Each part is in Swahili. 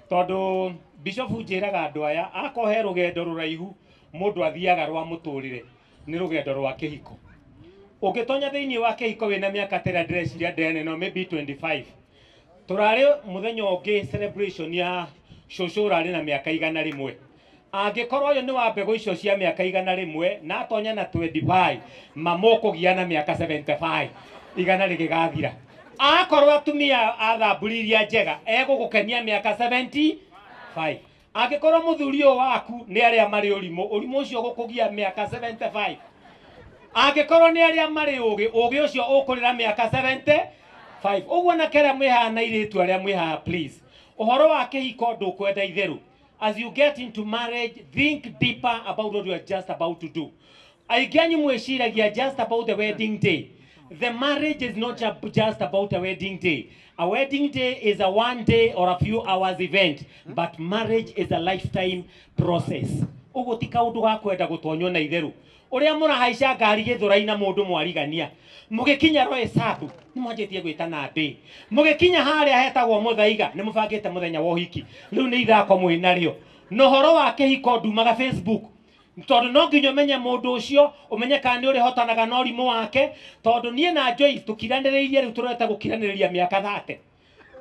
tondu bishop njiraga andu aya akohe rugendo ruraihu mundu athiaga rwa muturire ni rugendo rwa kihiko. Ugitonya thiini wa kihiko wina miaka tera ndreciria ndene no maybe 25 turari muthenya ungi celebration ya shosho urari na miaka 100 angikorwo uyu ni wa mbegu icio cia miaka 100 na atonya na 25 mamukugia na miaka 75 100 rigigathira. Akorwo atumia athamburiria njega egugukenia miaka 75. Angikorwo muthuri waku ni aria mari urimu ucio gukugia miaka 75. Angikorwo ni aria mari ugi ucio ukurira miaka 75. Uguo na kera mwihana iritu aria mwiha please. Uhoro wa kihiko ndukwenda itheru. As you get into marriage, think deeper about what you are just about to do. Aiganyu mweshiragia just about the wedding day. The marriage is not just about a wedding day. A wedding day is a one day or a few hours event, but marriage is a lifetime process. Ugutika undu ga kwenda gutonyo na itheru. Uria murahaica ngari githura-ina mundu mwarigania. Mugikinya roe sabu ni mwanjitie gwitana ndi. Mugikinya haria hetagwo muthaiga ni mubangite muthenya wa uhiki. Riu ni ithako mwinario. No horo wa kihiko ndumaga Facebook. Tondu no nginya umenye mundu ucio umenye kana ni uri hotanaga na urimu wake tondu nie na Joyce tukiraniririe riu tureta gukiraniriria miaka 30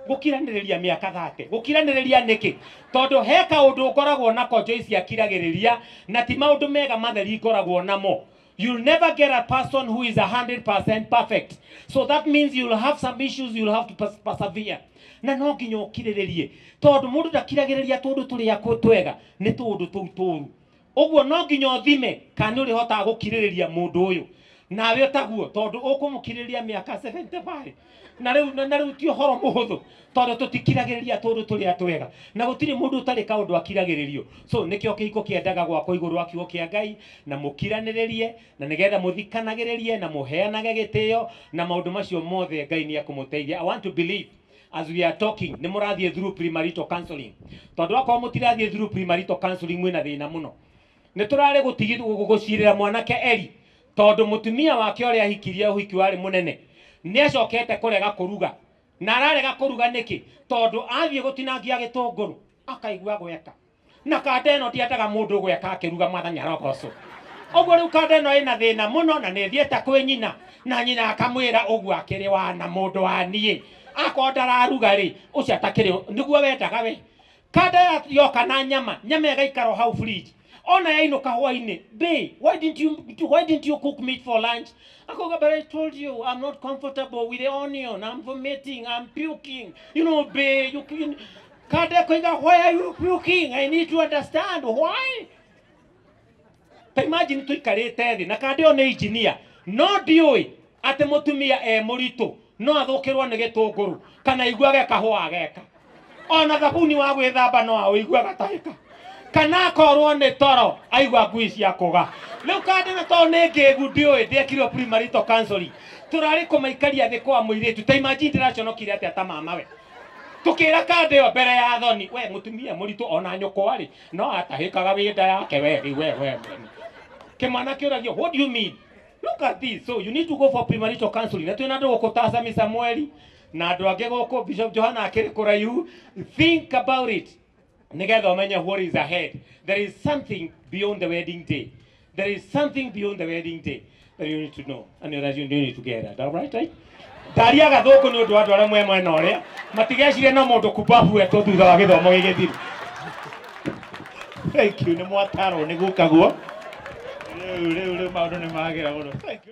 gukiraniriria miaka 30 gukiraniriria niki tondu heka undu ukoragwo nako Joyce akiragiriria na ti maundu mega matheri ngoragwo namo. You'll never get a person who is 100% perfect, so that means you'll have some issues, you'll have to persevere. Na no nginya ukiriririe tondu mundu ndakiragiriria tundu turia twega ni tundu turu. Uguo no nginya uthime kana uri hota gukiririria mundu uyu nawe taguo tondu ukumukiririria miaka 75 na riu ti horo muhuthu tondu tutikiragiriria tundu turia twega na gutiri mundu utari kaundu akiragiririo. So nikio kihiko kiendaga gwako iguru akiugo kia Ngai na mukiraniririe na nigetha muthikanagiririe na muheanage gitio na maundu macio mothe Ngai ni akumuteithia. I want to believe as we are talking ni murathie through premarital counseling tondu akwa mutirathie through premarital counseling mwina thina muno. Niturare gucirira mwanake Eli tondu mutumia wake uria hikirie uhiki wari munene ni acokete kurega kuruga na ararega kuruga niki tondu athie gutinangia gitunguru akaigua gweka na kanda ino ndiendaga mundu gweka akiruga mwathanya rogoco. Uguo riu kanda ino ina thina muno na ni thiete kwi nyina na nyina akamwira uguo akiri wana mundu wa nie akonda raruga ri ucio atakiri niguo wendaga we. Kanda yoka na nyama igaikaro hau fridge ona yainuka hwaini, babe, why didn't you cook meat for lunch? But I told you I'm not comfortable with the onion. I'm vomiting. I'm puking. You know, babe, why are you puking? I need to understand why. Imagine tuikarite thi na kande one engineer no ndiui ate mutumia muritu no athukirwo ni gitunguru kana iguage kahua geka ona thabuni wa gwithamba no aiguaga tahika kana akorwo ni toro aigua ngui cia kuga. Riu kande na to ni ngigu ndiui ndiekirwo premarital counseling turari kumaikaria thi kwa muiritu ta imagine ndiraconokire atia ta mamawe tukira kande yo mbere ya thoni we mutumia muritu ona nyoko ari no atahikaga winda yake we kimana kiuragio what do you mean? Look at this. So you need to go for premarital counseling. Na twina ndu gukutasa mi Samueli na andu angi guku Bishop Johana akiri kuraihu. Think about it. Nigetha umenye what is ahead. There is something beyond the wedding day. There is something beyond the wedding day that you need to know and that you need to get at. All right, right? Daria gathuku ni undu andu aria mwe na uria matigecire no mundu kubabu eto thutha wa githomo gigithiru. Thank you. Ni mwataro ni gukaguo. Maundu ni magira guno. Thank you.